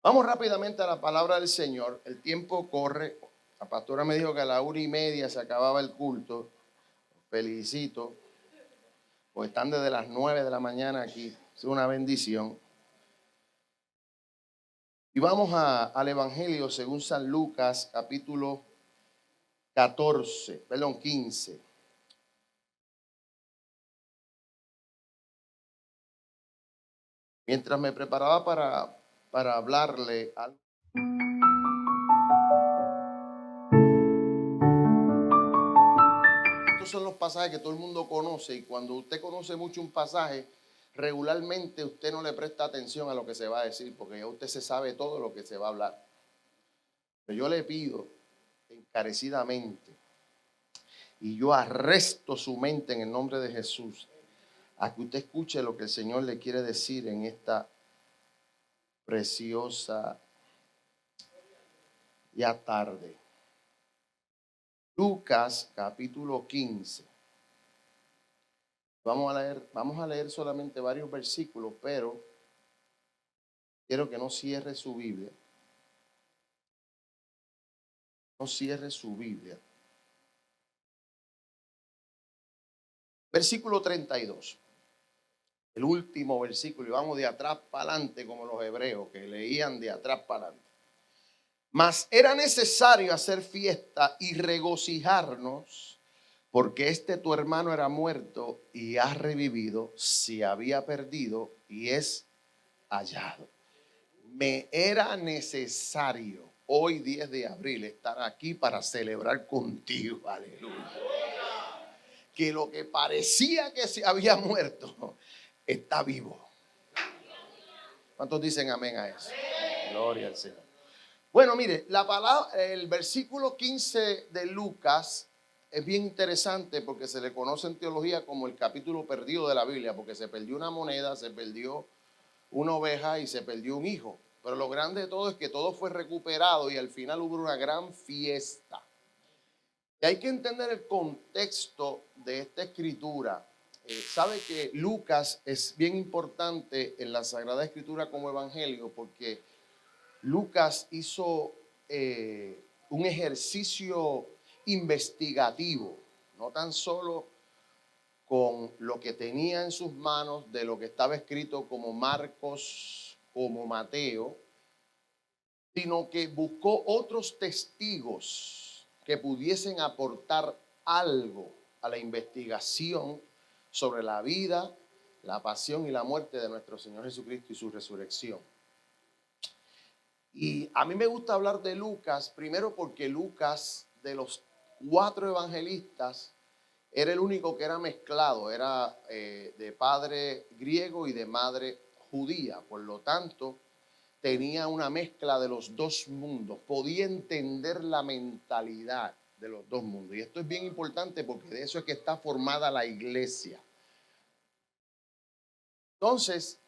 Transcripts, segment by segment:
Vamos rápidamente a la palabra del Señor. El tiempo corre. La pastora me dijo que a la 1:30 se acababa el culto. Felicito. Pues están desde las 9 de la mañana aquí. Es una bendición. Y vamos al Evangelio según San Lucas, capítulo 15. Mientras me preparaba para hablarle algo. Estos son los pasajes que todo el mundo conoce, y cuando usted conoce mucho un pasaje, regularmente usted no le presta atención a lo que se va a decir, porque ya usted se sabe todo lo que se va a hablar. Pero yo le pido encarecidamente, y yo arresto su mente en el nombre de Jesús, a que usted escuche lo que el Señor le quiere decir en esta preciosa ya tarde. Lucas capítulo 15. Vamos a leer solamente varios versículos, pero quiero que no cierre su Biblia. No cierre su Biblia. Versículo 32. El último versículo. Y vamos de atrás para adelante, como los hebreos que leían de atrás para adelante. Mas era necesario hacer fiesta y regocijarnos, porque tu hermano era muerto y ha revivido, se había perdido y es hallado. Me era necesario hoy 10 de abril estar aquí para celebrar contigo, aleluya, que lo que parecía que se había muerto está vivo. ¿Cuántos dicen amén a eso? Gloria al Señor. Bueno, mire, el versículo 15 de Lucas es bien interesante porque se le conoce en teología como el capítulo perdido de la Biblia, porque se perdió una moneda, se perdió una oveja y se perdió un hijo. Pero lo grande de todo es que todo fue recuperado y al final hubo una gran fiesta. Y hay que entender el contexto de esta escritura. Sabe que Lucas es bien importante en la Sagrada Escritura como evangelio porque Lucas hizo un ejercicio investigativo, no tan solo con lo que tenía en sus manos de lo que estaba escrito como Marcos, como Mateo, sino que buscó otros testigos que pudiesen aportar algo a la investigación sobre la vida, la pasión y la muerte de nuestro Señor Jesucristo y su resurrección. Y a mí me gusta hablar de Lucas, primero porque Lucas, de los 4 evangelistas, era el único que era mezclado, era de padre griego y de madre judía. Por lo tanto, tenía una mezcla de los dos mundos, podía entender la mentalidad de los dos mundos. Y esto es bien importante porque de eso es que está formada la iglesia. Entonces,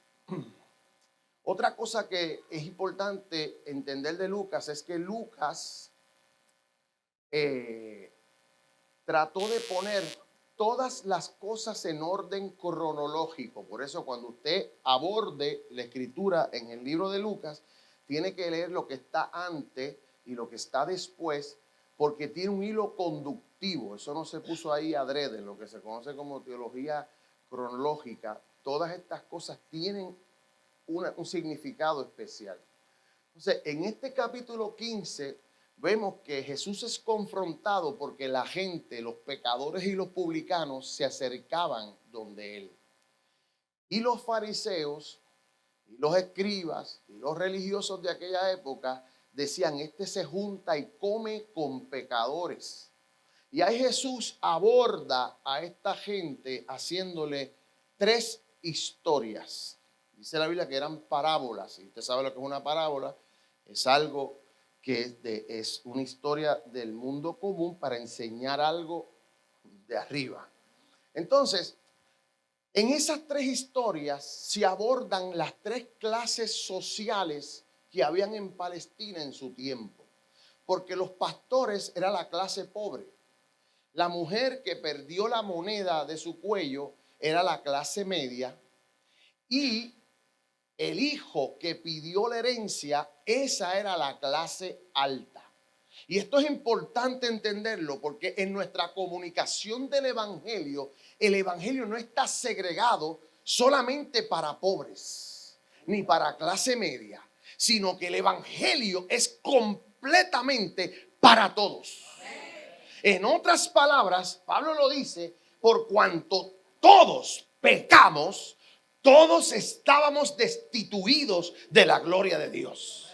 otra cosa que es importante entender de Lucas es que Lucas trató de poner todas las cosas en orden cronológico. Por eso cuando usted aborde la escritura en el libro de Lucas, tiene que leer lo que está antes y lo que está después, porque tiene un hilo conductivo. Eso no se puso ahí adrede, lo que se conoce como teología cronológica. Todas estas cosas tienen un significado especial. Entonces, en este capítulo 15 vemos que Jesús es confrontado porque la gente, los pecadores y los publicanos se acercaban donde él. Y los fariseos, y los escribas, y los religiosos de aquella época decían, se junta y come con pecadores. Y ahí Jesús aborda a esta gente haciéndole 3 historias. Dice la Biblia que eran parábolas. Y usted sabe lo que es una parábola. Es algo que es una historia del mundo común para enseñar algo de arriba. Entonces, en esas 3 historias se abordan las 3 clases sociales que habían en Palestina en su tiempo. Porque los pastores era la clase pobre. La mujer que perdió la moneda de su cuello era la clase media. Y el hijo que pidió la herencia, esa era la clase alta. Y esto es importante entenderlo porque en nuestra comunicación del evangelio, el evangelio no está segregado solamente para pobres ni para clase media, sino que el evangelio es completamente para todos. En otras palabras, Pablo lo dice, por cuanto todos pecamos, todos estábamos destituidos de la gloria de Dios.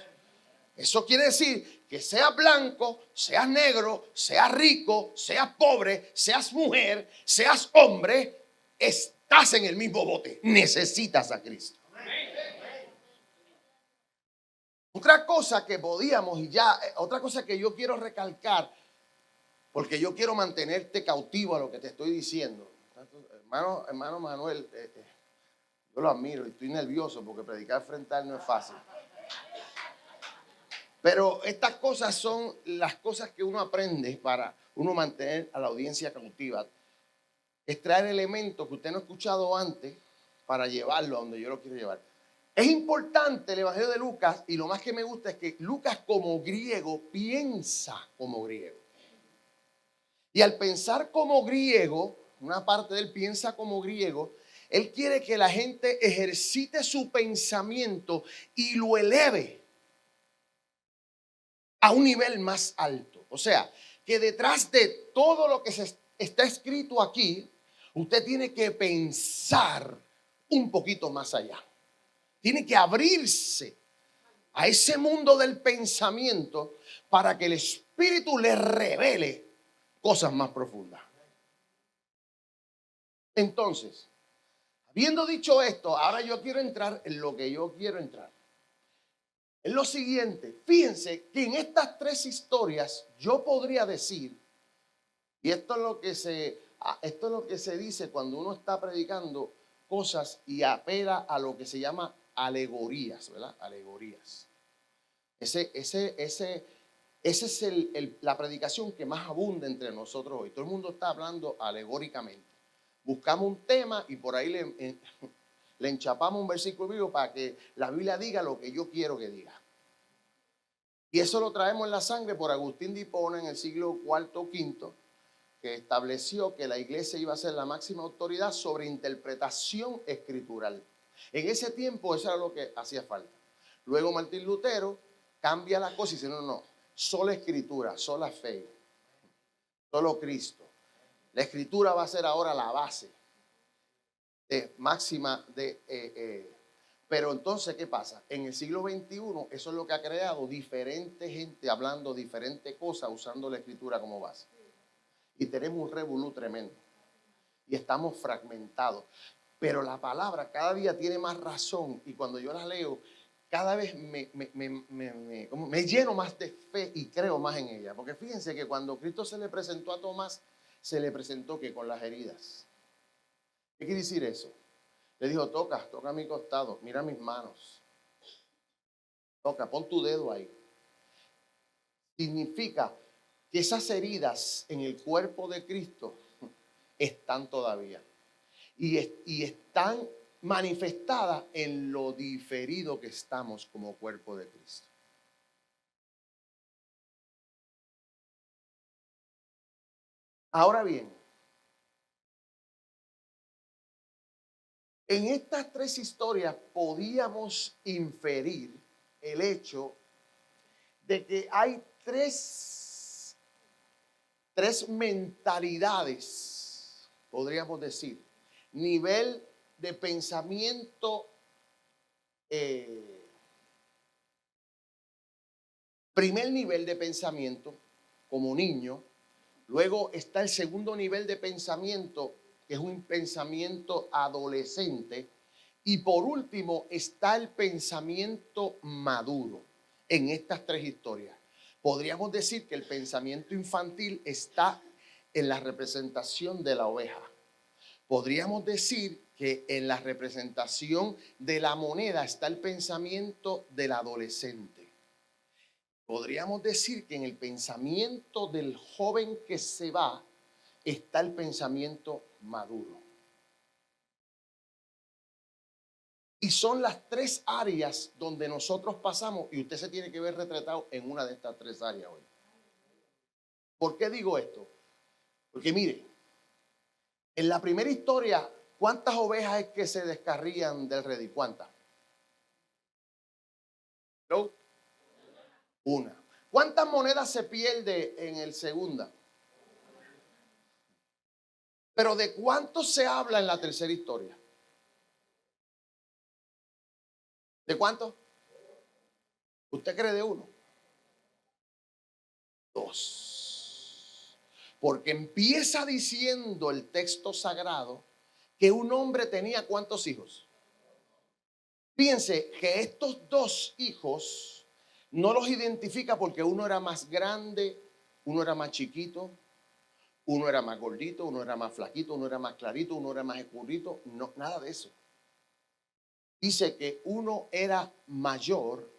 Eso quiere decir que seas blanco, seas negro, seas rico, seas pobre, seas mujer, seas hombre, estás en el mismo bote. Necesitas a Cristo. Otra cosa que podíamos otra cosa que yo quiero recalcar, porque yo quiero mantenerte cautivo a lo que te estoy diciendo. Hermano Manuel, yo lo admiro y estoy nervioso porque predicar frente a él no es fácil. Pero estas cosas son las cosas que uno aprende para uno mantener a la audiencia cautiva. Extraer elementos que usted no ha escuchado antes para llevarlo a donde yo lo quiero llevar. Es importante el Evangelio de Lucas y lo más que me gusta es que Lucas como griego piensa como griego. Y al pensar como griego, una parte de él piensa como griego, él quiere que la gente ejercite su pensamiento y lo eleve a un nivel más alto. O sea, que detrás de todo lo que está escrito aquí, usted tiene que pensar un poquito más allá. Tiene que abrirse a ese mundo del pensamiento para que el Espíritu le revele cosas más profundas. Entonces, habiendo dicho esto, ahora yo quiero entrar en lo que yo quiero entrar. Es lo siguiente, fíjense que en estas tres historias yo podría decir, y esto es lo que se dice cuando uno está predicando cosas y apela a lo que se llama alegorías, ¿verdad? Alegorías. Esa es la predicación que más abunda entre nosotros hoy. Todo el mundo está hablando alegóricamente. Buscamos un tema y por ahí le enchapamos un versículo bíblico para que la Biblia diga lo que yo quiero que diga. Y eso lo traemos en la sangre por Agustín de Hipona en el siglo IV o V, que estableció que la iglesia iba a ser la máxima autoridad sobre interpretación escritural. En ese tiempo eso era lo que hacía falta. Luego Martín Lutero cambia la cosa y dice, no, sola escritura, sola fe, solo Cristo. La escritura va a ser ahora la base máxima de... Pero entonces, ¿qué pasa? En el siglo XXI, eso es lo que ha creado diferente gente hablando diferentes cosas usando la escritura como base. Y tenemos un revolú tremendo. Y estamos fragmentados. Pero la palabra cada día tiene más razón. Y cuando yo la leo, cada vez me lleno más de fe y creo más en ella. Porque fíjense que cuando Cristo se le presentó a Tomás, se le presentó que con las heridas. ¿Qué quiere decir eso? Le dijo, toca mi costado, mira mis manos. Toca, pon tu dedo ahí. Significa que esas heridas en el cuerpo de Cristo están todavía. Y están manifestadas en lo diferido que estamos como cuerpo de Cristo. Ahora bien, en estas tres historias podíamos inferir el hecho de que hay tres mentalidades, podríamos decir, nivel de pensamiento, primer nivel de pensamiento como niño, luego está el segundo nivel de pensamiento, que es un pensamiento adolescente, y por último está el pensamiento maduro en estas tres historias. Podríamos decir que el pensamiento infantil está en la representación de la oveja. Podríamos decir que en la representación de la moneda está el pensamiento del adolescente. Podríamos decir que en el pensamiento del joven que se va está el pensamiento maduro. Y son las tres áreas donde nosotros pasamos y usted se tiene que ver retratado en una de estas tres áreas hoy. ¿Por qué digo esto? Porque mire, en la primera historia, ¿cuántas ovejas es que se descarrían del redil? ¿Cuántas? ¿No? Una. ¿Cuántas monedas se pierde en el segunda? Pero ¿de cuánto se habla en la tercera historia? ¿De cuánto? ¿Usted cree de uno? Dos. Porque empieza diciendo el texto sagrado que un hombre tenía ¿cuántos hijos? Fíjense que estos dos hijos no los identifica porque uno era más grande, uno era más chiquito, uno era más gordito, uno era más flaquito, uno era más clarito, uno era más escurrito. No, nada de eso. Dice que uno era mayor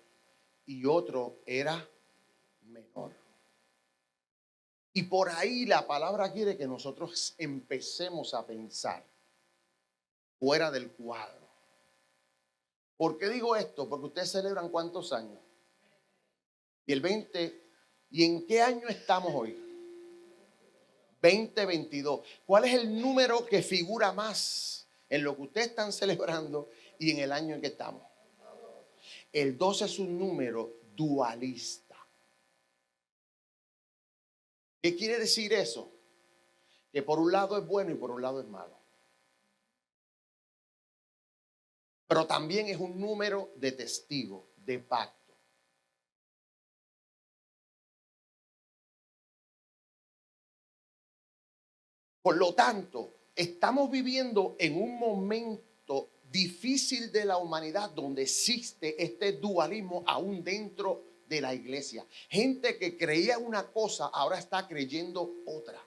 y otro era menor. Y por ahí la palabra quiere que nosotros empecemos a pensar fuera del cuadro. ¿Por qué digo esto? Porque ustedes celebran ¿cuántos años? Y el 20, ¿y en qué año estamos hoy? 2022. ¿Cuál es el número que figura más en lo que ustedes están celebrando y en el año en que estamos? El 12 es un número dualista. ¿Qué quiere decir eso? Que por un lado es bueno y por un lado es malo. Pero también es un número de testigo, de pacto. Por lo tanto, estamos viviendo en un momento difícil de la humanidad donde existe este dualismo aún dentro de la iglesia. Gente que creía una cosa ahora está creyendo otra.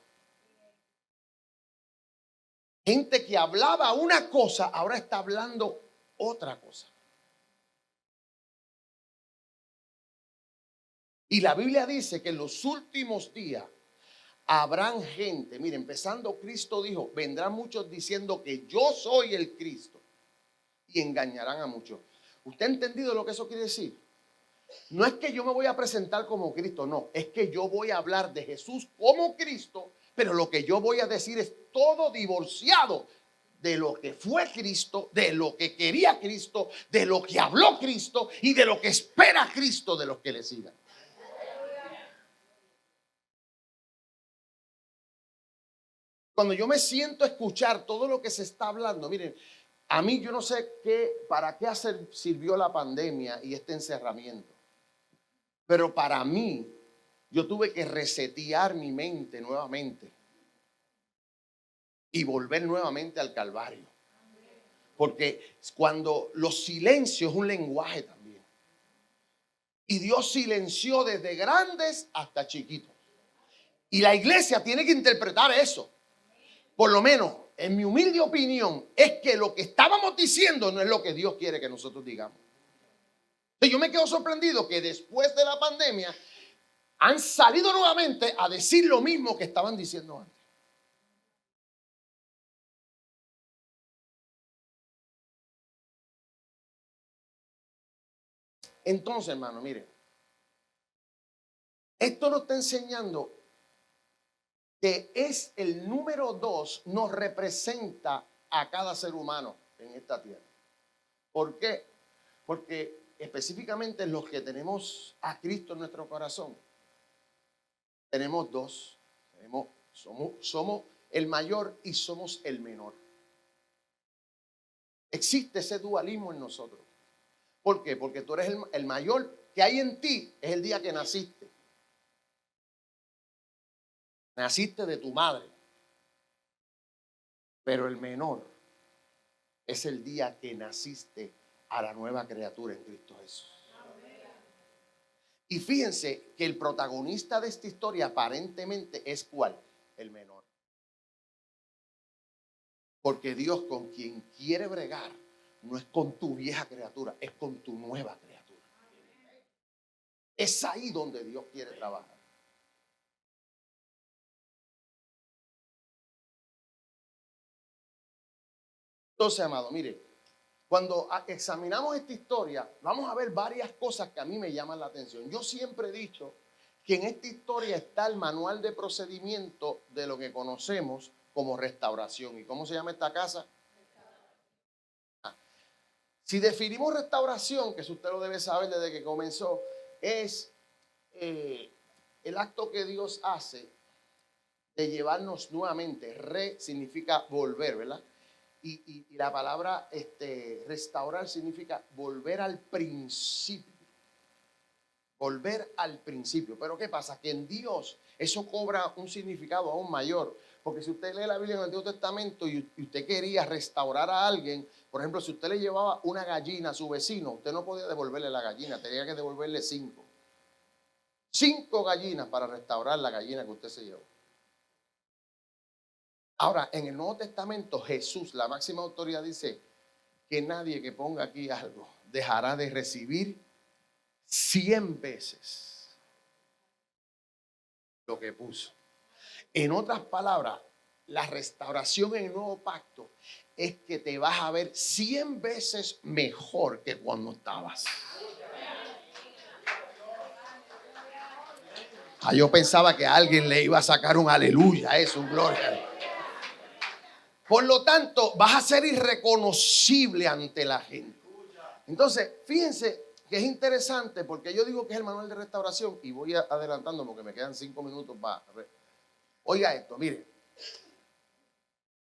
Gente que hablaba una cosa ahora está hablando otra cosa. Y la Biblia dice que en los últimos días habrán gente, mire, empezando Cristo dijo, vendrán muchos diciendo que yo soy el Cristo y engañarán a muchos. ¿Usted ha entendido lo que eso quiere decir? No es que yo me voy a presentar como Cristo, no, es que yo voy a hablar de Jesús como Cristo, pero lo que yo voy a decir es todo divorciado de lo que fue Cristo, de lo que quería Cristo, de lo que habló Cristo y de lo que espera Cristo de los que le sigan. Cuando yo me siento a escuchar todo lo que se está hablando, miren, a mí yo no sé para qué sirvió la pandemia y este encerramiento. Pero para mí, yo tuve que resetear mi mente nuevamente y volver nuevamente al Calvario. Porque cuando los silencios es un lenguaje también. Y Dios silenció desde grandes hasta chiquitos. Y la iglesia tiene que interpretar eso. Por lo menos, en mi humilde opinión, es que lo que estábamos diciendo no es lo que Dios quiere que nosotros digamos. Entonces, yo me quedo sorprendido que después de la pandemia han salido nuevamente a decir lo mismo que estaban diciendo antes. Entonces, hermano, mire, esto nos está enseñando que es el número 2, nos representa a cada ser humano en esta tierra. ¿Por qué? Porque específicamente los que tenemos a Cristo en nuestro corazón, tenemos dos. Somos el mayor y somos el menor. Existe ese dualismo en nosotros. ¿Por qué? Porque tú eres el mayor que hay en ti, es el día que naciste. Naciste de tu madre. Pero el menor es el día que naciste a la nueva criatura en Cristo Jesús. Y fíjense que el protagonista de esta historia aparentemente es ¿cuál? El menor. Porque Dios con quien quiere bregar no es con tu vieja criatura, es con tu nueva criatura. Es ahí donde Dios quiere trabajar. Entonces, amado, mire, Cuando examinamos esta historia, vamos a ver varias cosas que a mí me llaman la atención. Yo siempre he dicho que en esta historia está el manual de procedimiento de lo que conocemos como restauración. ¿Y cómo se llama esta casa? Si definimos restauración, que eso usted lo debe saber desde que comenzó, es el acto que Dios hace de llevarnos nuevamente. Re significa volver, ¿verdad? Y la palabra restaurar significa volver al principio. Volver al principio. Pero ¿qué pasa? Que en Dios eso cobra un significado aún mayor. Porque si usted lee la Biblia en el Antiguo Testamento y usted quería restaurar a alguien, por ejemplo, si usted le llevaba una gallina a su vecino, usted no podía devolverle la gallina, tenía que devolverle 5. 5 gallinas para restaurar la gallina que usted se llevó. Ahora, en el Nuevo Testamento, Jesús, la máxima autoridad, dice que nadie que ponga aquí algo dejará de recibir 100 veces lo que puso. En otras palabras, la restauración en el nuevo pacto es que te vas a ver 100 veces mejor que cuando estabas. Yo pensaba que a alguien le iba a sacar un aleluya, eso, un gloria. Por lo tanto, vas a ser irreconocible ante la gente. Entonces, fíjense que es interesante porque yo digo que es el manual de restauración y voy adelantando porque me quedan 5 minutos para ver. Oiga esto, mire.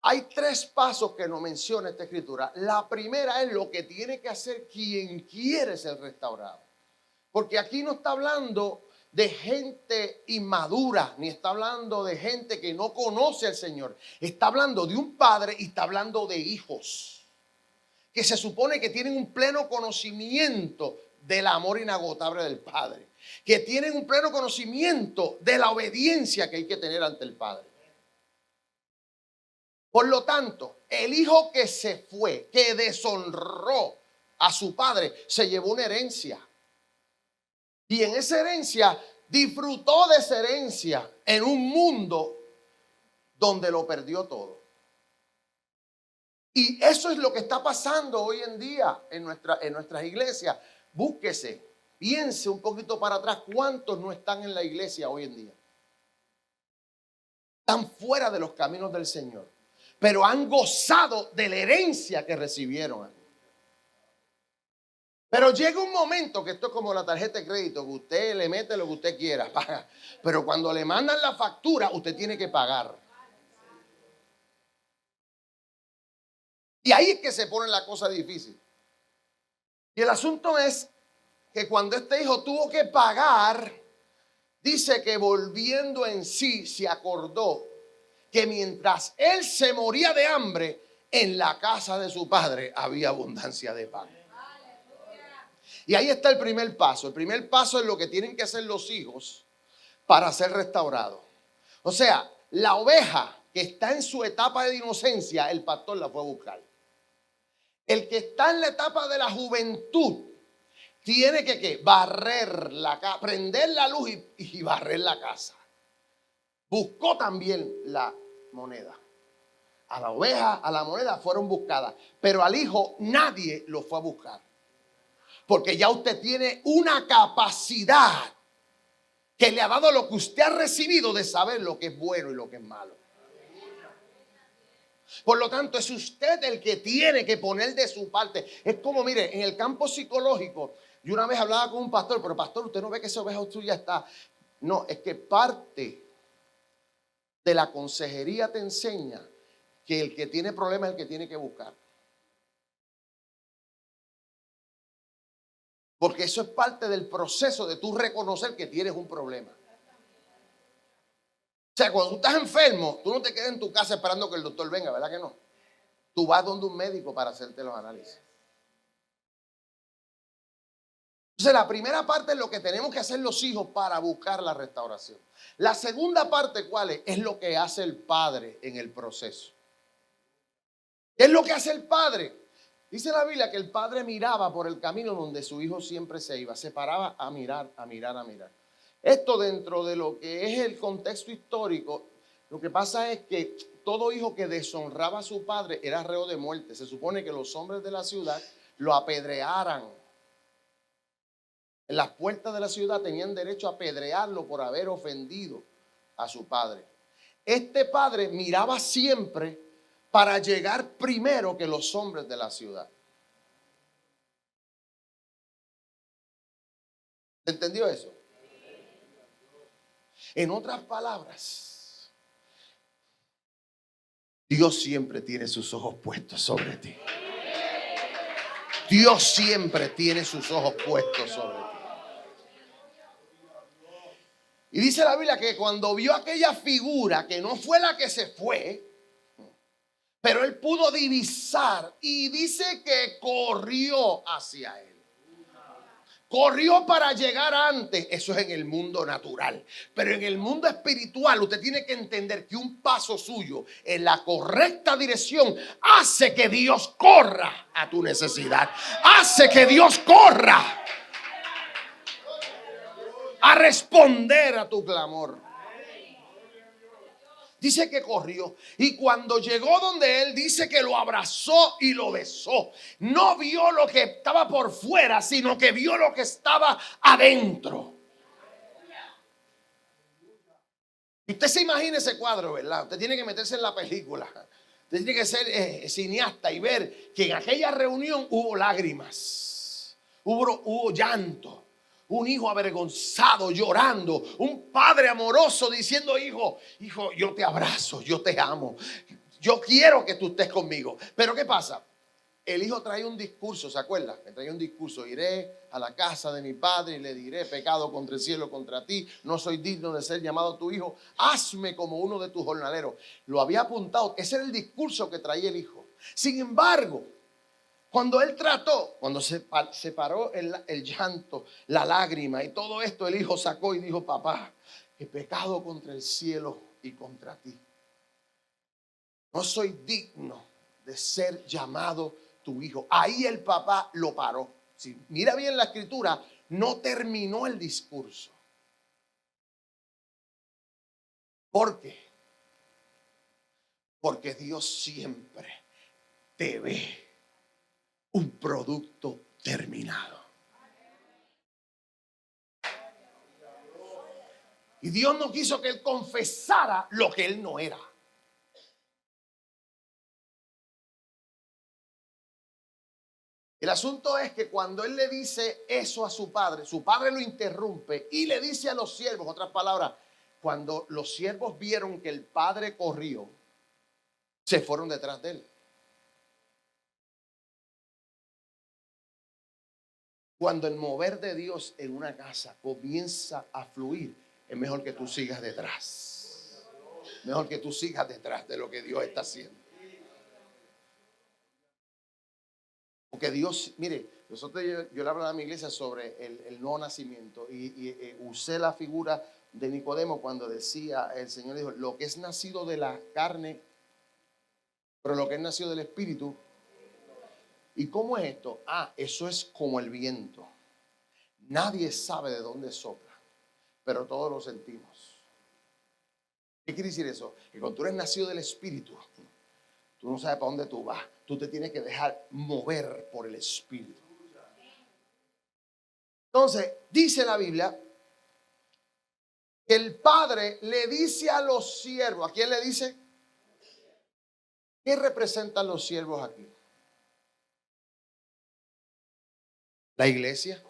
Hay 3 pasos que nos menciona esta escritura. La primera es lo que tiene que hacer quien quiere ser restaurado. Porque aquí no está hablando de gente inmadura, ni está hablando de gente que no conoce al Señor. Está hablando de un padre y está hablando de hijos que se supone que tienen un pleno conocimiento del amor inagotable del Padre, que tienen un pleno conocimiento de la obediencia que hay que tener ante el Padre. Por lo tanto, el hijo que se fue, que deshonró a su padre, se llevó una herencia. Y en esa herencia disfrutó de esa herencia en un mundo donde lo perdió todo. Y eso es lo que está pasando hoy en día en nuestras iglesias. Búsquese, piense un poquito para atrás, ¿cuántos no están en la iglesia hoy en día? Están fuera de los caminos del Señor, pero han gozado de la herencia que recibieron. Pero llega un momento que esto es como la tarjeta de crédito, que usted le mete lo que usted quiera, paga. Pero cuando le mandan la factura, usted tiene que pagar. Y ahí es que se pone la cosa difícil. Y el asunto es que cuando este hijo tuvo que pagar, dice que volviendo en sí se acordó que mientras él se moría de hambre, en la casa de su padre había abundancia de pan. Y ahí está el primer paso. El primer paso es lo que tienen que hacer los hijos para ser restaurados. O sea, la oveja que está en su etapa de inocencia, el pastor la fue a buscar. El que está en la etapa de la juventud tiene que barrer la casa, prender la luz y barrer la casa. Buscó también la moneda. A la oveja, a la moneda fueron buscadas, pero al hijo nadie lo fue a buscar. Porque ya usted tiene una capacidad que le ha dado lo que usted ha recibido de saber lo que es bueno y lo que es malo. Por lo tanto, es usted el que tiene que poner de su parte. Es como, mire, en el campo psicológico, yo una vez hablaba con un pastor, pero pastor, usted no ve que esa oveja suya está. No, es que parte de la consejería te enseña que el que tiene problemas es el que tiene que buscar. Porque eso es parte del proceso de tú reconocer que tienes un problema. O sea, cuando tú estás enfermo, tú no te quedas en tu casa esperando que el doctor venga, ¿verdad que no? Tú vas donde un médico para hacerte los análisis. Entonces, la primera parte es lo que tenemos que hacer los hijos para buscar la restauración. La segunda parte, ¿cuál es? Es lo que hace el padre en el proceso. ¿Qué es lo que hace el padre? Dice la Biblia que el padre miraba por el camino donde su hijo siempre se iba. Se paraba a mirar, a mirar, a mirar. Esto dentro de lo que es el contexto histórico, lo que pasa es que todo hijo que deshonraba a su padre era reo de muerte. Se supone que los hombres de la ciudad lo apedrearan. En las puertas de la ciudad tenían derecho a apedrearlo por haber ofendido a su padre. Este padre miraba siempre para llegar primero que los hombres de la ciudad. ¿Entendió eso? En otras palabras, Dios siempre tiene sus ojos puestos sobre ti. Dios siempre tiene sus ojos puestos sobre ti. Y dice la Biblia que cuando vio aquella figura, que no fue la que se fue, pero él pudo divisar, y dice que corrió hacia él. Corrió para llegar antes. Eso es en el mundo natural. Pero en el mundo espiritual usted tiene que entender que un paso suyo en la correcta dirección hace que Dios corra a tu necesidad. Hace que Dios corra a responder a tu clamor. Dice que corrió, y cuando llegó donde él, dice que lo abrazó y lo besó. No vio lo que estaba por fuera, sino que vio lo que estaba adentro. Y usted se imagina ese cuadro, ¿verdad? Usted tiene que meterse en la película. Usted tiene que ser cineasta y ver que en aquella reunión hubo lágrimas, hubo llanto. Un hijo avergonzado llorando, un padre amoroso diciendo: hijo, yo te abrazo, yo te amo, yo quiero que tú estés conmigo. Pero ¿qué pasa? El hijo trae un discurso, ¿se acuerda? Me trae un discurso: iré a la casa de mi padre y le diré, pecado contra el cielo, contra ti, no soy digno de ser llamado tu hijo, hazme como uno de tus jornaleros. Lo había apuntado, ese era el discurso que traía el hijo. Sin embargo, cuando él trató, cuando se paró el llanto, la lágrima y todo esto, el hijo sacó y dijo: papá, he pecado contra el cielo y contra ti. No soy digno de ser llamado tu hijo. Ahí el papá lo paró. Si mira bien la escritura, no terminó el discurso. ¿Por qué? Porque Dios siempre te ve un producto terminado. Y Dios no quiso que él confesara lo que él no era. El asunto es que cuando él le dice eso a su padre lo interrumpe y le dice a los siervos, en otras palabras, cuando los siervos vieron que el padre corrió, se fueron detrás de él. Cuando el mover de Dios en una casa comienza a fluir, es mejor que tú sigas detrás. Mejor que tú sigas detrás de lo que Dios está haciendo. Porque Dios, mire, yo le hablaba a mi iglesia sobre el nuevo nacimiento y usé la figura de Nicodemo cuando decía, el Señor dijo: lo que es nacido de la carne, pero lo que es nacido del Espíritu. ¿Y cómo es esto? Eso es como el viento. Nadie sabe de dónde sopla, pero todos lo sentimos. ¿Qué quiere decir eso? Que cuando tú eres nacido del Espíritu, tú no sabes para dónde tú vas. Tú te tienes que dejar mover por el Espíritu. Entonces, dice la Biblia que el padre le dice a los siervos. ¿A quién le dice? ¿Qué representan los siervos aquí? La iglesia.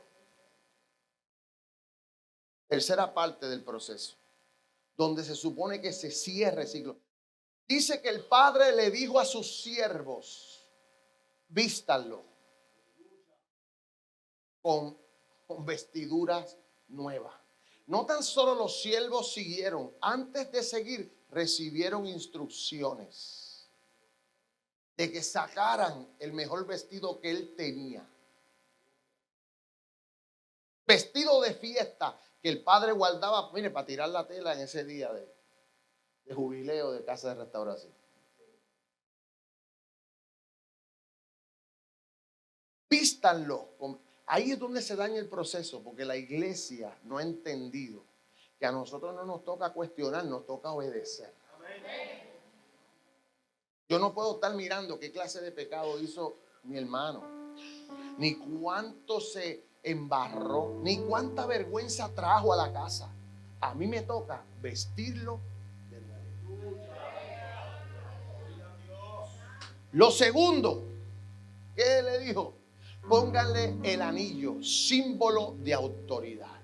Tercera parte del proceso, donde se supone que se cierre el ciclo. Dice que el padre le dijo a sus siervos: vístanlo con vestiduras nuevas. No tan solo los siervos siguieron, antes de seguir recibieron instrucciones de que sacaran el mejor vestido que él tenía. Vestido de fiesta que el padre guardaba, mire, para tirar la tela en ese día de jubileo de casa de restauración. Vístanlo. Ahí es donde se daña el proceso, porque la iglesia no ha entendido que a nosotros no nos toca cuestionar, nos toca obedecer. Yo no puedo estar mirando qué clase de pecado hizo mi hermano, ni cuánto se embarró, ni cuánta vergüenza trajo a la casa. A mí me toca vestirlo de nuevo. Lo segundo, ¿qué le dijo? Pónganle el anillo, símbolo de autoridad.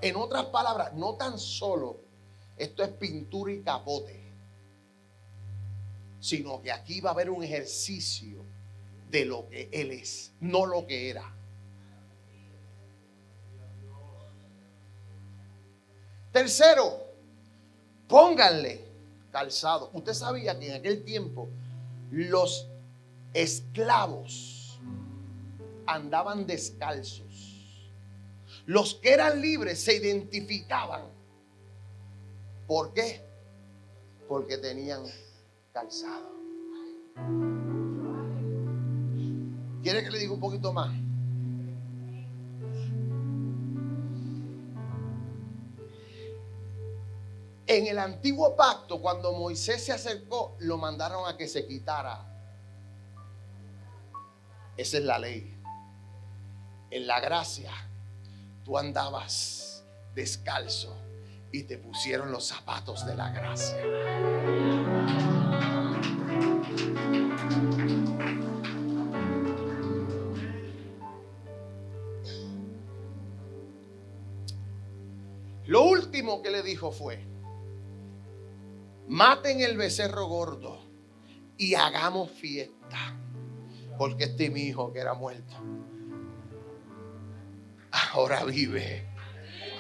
En otras palabras, no tan solo esto es pintura y capote, sino que aquí va a haber un ejercicio de lo que él es, no lo que era. Tercero, pónganle calzado. Usted sabía que en aquel tiempo los esclavos andaban descalzos. Los que eran libres se identificaban. ¿Por qué? Porque tenían calzado. ¿Quiere que le diga un poquito más? En el antiguo pacto, cuando Moisés se acercó, lo mandaron a que se quitara. Esa es la ley. En la gracia, tú andabas descalzo y te pusieron los zapatos de la gracia. Lo último que le dijo fue: maten el becerro gordo y hagamos fiesta, porque este mi hijo que era muerto ahora vive.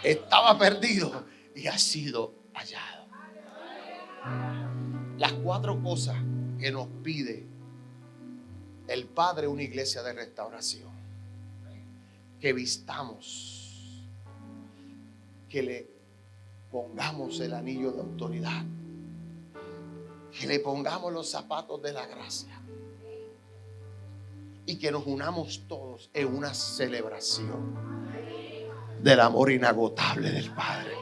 Estaba perdido y ha sido hallado. Las 4 cosas que nos pide el Padre, una iglesia de restauración: que vistamos, que le pongamos el anillo de autoridad, que le pongamos los zapatos de la gracia y que nos unamos todos en una celebración del amor inagotable del Padre.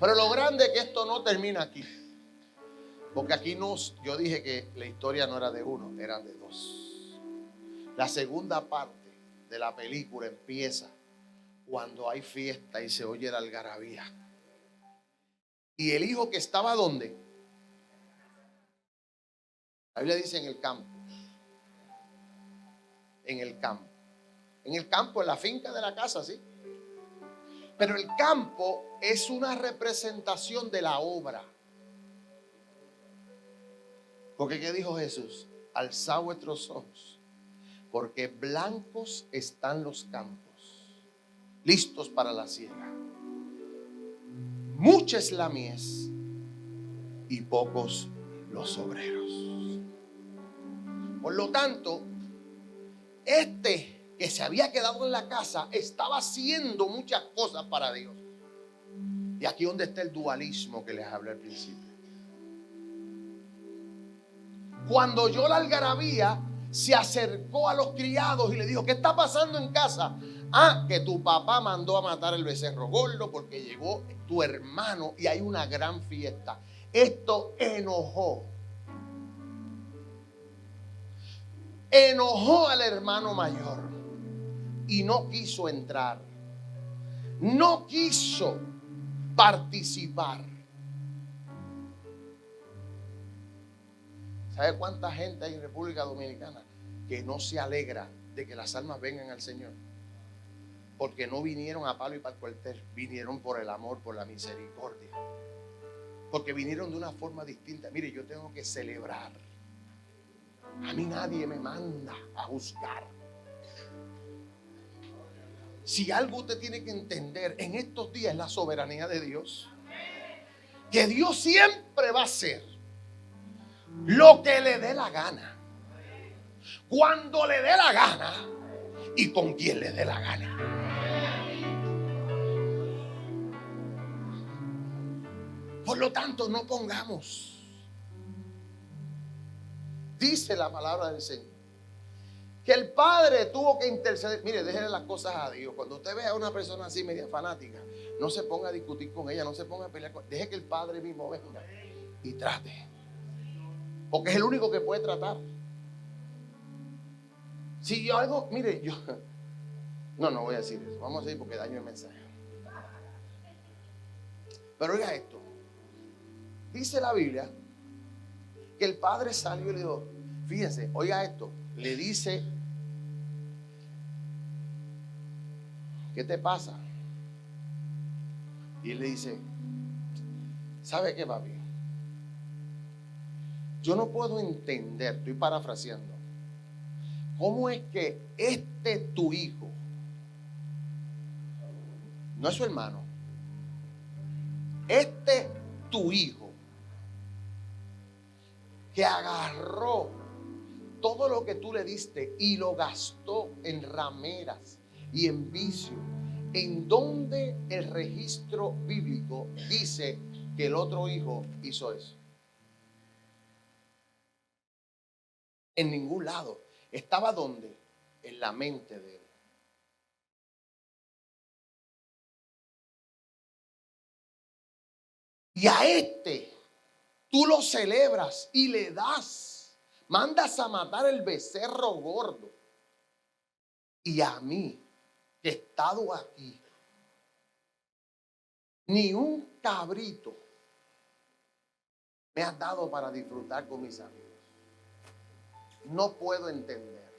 Pero lo grande es que esto no termina aquí, porque aquí yo dije que la historia no era de uno, era de 2. La segunda parte de la película empieza cuando hay fiesta y se oye la algarabía. Y el hijo que estaba ¿dónde? La Biblia dice en el campo. En el campo. En el campo, en la finca de la casa, sí. Pero el campo es una representación de la obra. Porque ¿qué dijo Jesús? Alzad vuestros ojos, porque blancos están los campos, listos para la siega. Mucha es la mies y pocos los obreros. Por lo tanto, que se había quedado en la casa estaba haciendo muchas cosas para Dios. Y aquí donde está el dualismo que les hablé al principio. Cuando oyó la algarabía, se acercó a los criados y le dijo: ¿qué está pasando en casa? Ah, que tu papá mandó a matar el becerro gordo porque llegó tu hermano y hay una gran fiesta. Esto enojó al hermano mayor y no quiso entrar, no quiso participar. ¿Sabe cuánta gente hay en República Dominicana que no se alegra de que las almas vengan al Señor? Porque no vinieron a palo y para el cuartel, vinieron por el amor, por la misericordia. Porque vinieron de una forma distinta. Mire, yo tengo que celebrar. A mí nadie me manda a juzgar. Si algo usted tiene que entender en estos días es la soberanía de Dios. Que Dios siempre va a hacer lo que le dé la gana, cuando le dé la gana y con quien le dé la gana. Por lo tanto, no pongamos. Dice la palabra del Señor que el Padre tuvo que interceder. Mire, déjele las cosas a Dios. Cuando usted ve a una persona así media fanática, No se ponga a discutir con ella, no se ponga a pelear con ella. Deje que el Padre mismo venga y trate. Porque es el único que puede tratar. Si yo algo, mire, yo... No voy a decir eso. Vamos a decir porque daño el mensaje. Pero oiga esto. Dice la Biblia que el padre salió y le dijo, fíjense, oiga esto. Le dice, ¿qué te pasa? Y él le dice, ¿sabe qué, papi? Yo no puedo entender, estoy parafraseando, ¿cómo es que tu hijo, no es su hermano, tu hijo, que agarró todo lo que tú le diste y lo gastó en rameras y en vicio, en donde el registro bíblico dice que el otro hijo hizo eso? En ningún lado. ¿Estaba dónde? En la mente de él. Y a tú lo celebras y le das. Mandas a matar el becerro gordo. Y a mí, que he estado aquí, ni un cabrito me has dado para disfrutar con mis amigos. No puedo entender.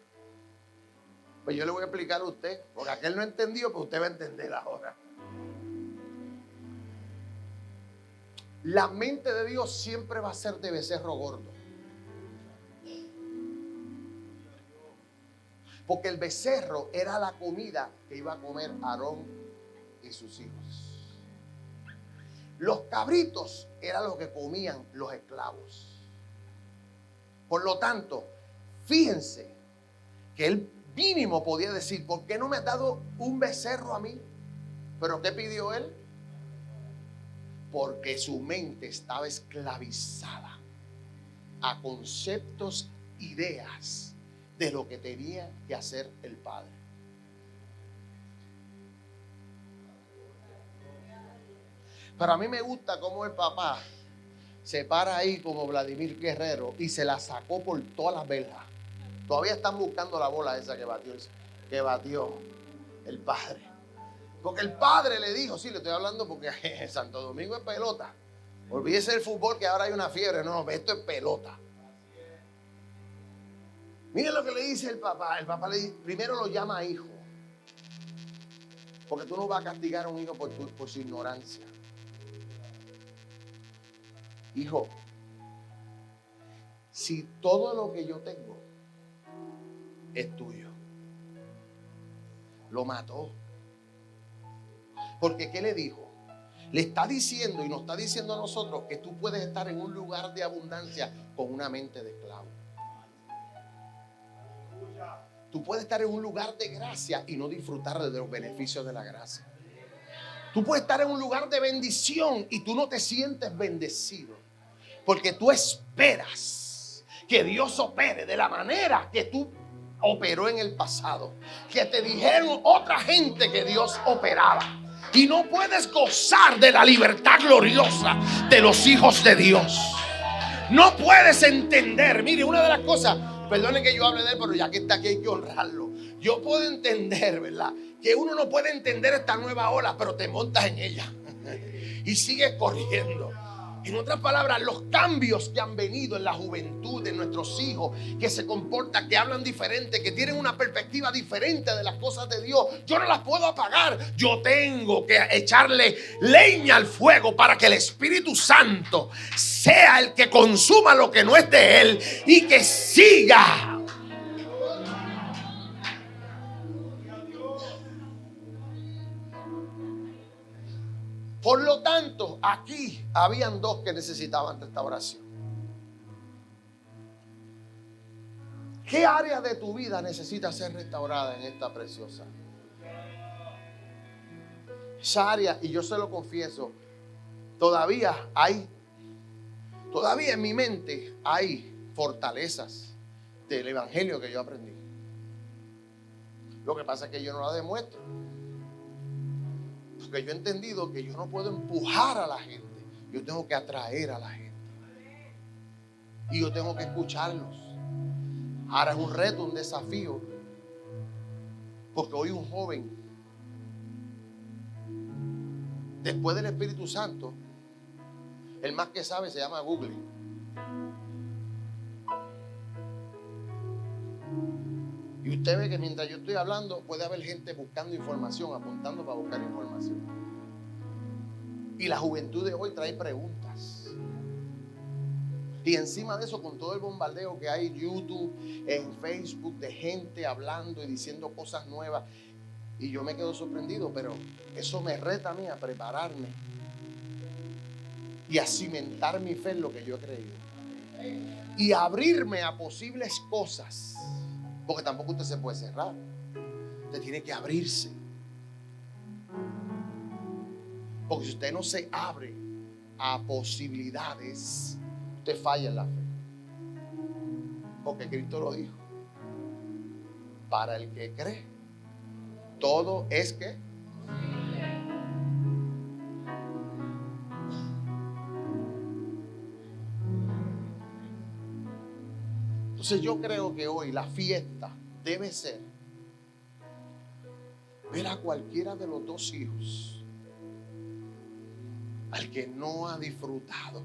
Pues yo le voy a explicar a usted, porque aquel no entendió, pues usted va a entender ahora. La mente de Dios siempre va a ser de becerro gordo. Porque el becerro era la comida que iba a comer Aarón y sus hijos. Los cabritos era lo que comían los esclavos. Por lo tanto, fíjense que él mínimo podía decir, ¿por qué no me has dado un becerro a mí? ¿Pero qué pidió él? Porque su mente estaba esclavizada a conceptos, ideas de lo que tenía que hacer el padre. Pero a mí me gusta cómo el papá se para ahí como Vladimir Guerrero y se la sacó por todas las verjas. Todavía están buscando la bola esa que batió el padre. Porque el padre le dijo, sí, le estoy hablando porque en Santo Domingo es pelota. Olvídese del fútbol que ahora hay una fiebre. No, esto es pelota. Miren lo que le dice el papá. El papá le dice, primero lo llama hijo. Porque tú no vas a castigar a un hijo por su ignorancia. Hijo, si todo lo que yo tengo es tuyo. Lo mató. Porque ¿qué le dijo? Le está diciendo y nos está diciendo a nosotros que tú puedes estar en un lugar de abundancia con una mente de esclavo. Tú puedes estar en un lugar de gracia y no disfrutar de los beneficios de la gracia. Tú puedes estar en un lugar de bendición y tú no te sientes bendecido. Porque tú esperas que Dios opere de la manera que tú operó en el pasado. Que te dijeron otra gente que Dios operaba. Y no puedes gozar de la libertad gloriosa de los hijos de Dios. No puedes entender. Mire, una de las cosas, perdone que yo hable de él, pero ya que está aquí hay que honrarlo. Yo puedo entender, ¿verdad? Que uno no puede entender esta nueva ola, pero te montas en ella y sigues corriendo. En otras palabras, los cambios que han venido en la juventud de nuestros hijos, que se comportan, que hablan diferente, que tienen una perspectiva diferente de las cosas de Dios, yo no las puedo apagar. Yo tengo que echarle leña al fuego para que el Espíritu Santo sea el que consuma lo que no es de Él y que siga. Por lo tanto, aquí habían dos que necesitaban restauración. ¿Qué área de tu vida necesita ser restaurada en esta preciosa? Esa área, y yo se lo confieso, todavía en mi mente hay fortalezas del evangelio que yo aprendí. Lo que pasa es que yo no la demuestro. Porque yo he entendido que yo no puedo empujar a la gente, yo tengo que atraer a la gente. Y yo tengo que escucharlos. Ahora es un reto, un desafío. Porque hoy un joven, después del Espíritu Santo, el más que sabe se llama Google. Y usted ve que mientras yo estoy hablando puede haber gente buscando información, apuntando para buscar información. Y la juventud de hoy trae preguntas. Y encima de eso, con todo el bombardeo que hay en YouTube, en Facebook, de gente hablando y diciendo cosas nuevas, y yo me quedo sorprendido, pero eso me reta a mí a prepararme y a cimentar mi fe en lo que yo he creído y abrirme a posibles cosas, porque tampoco usted se puede cerrar, usted tiene que abrirse, porque si usted no se abre a posibilidades, usted falla en la fe, porque Cristo lo dijo: para el que cree, todo es que. Entonces yo creo que hoy la fiesta debe ser ver a cualquiera de los dos hijos, al que no ha disfrutado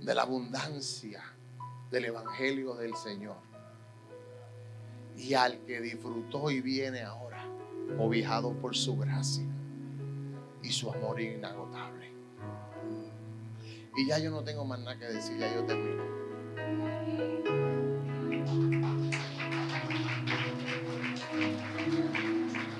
de la abundancia del evangelio del Señor, y al que disfrutó y viene ahora cobijado por su gracia y su amor inagotable. Y ya yo no tengo más nada que decir, ya yo termino.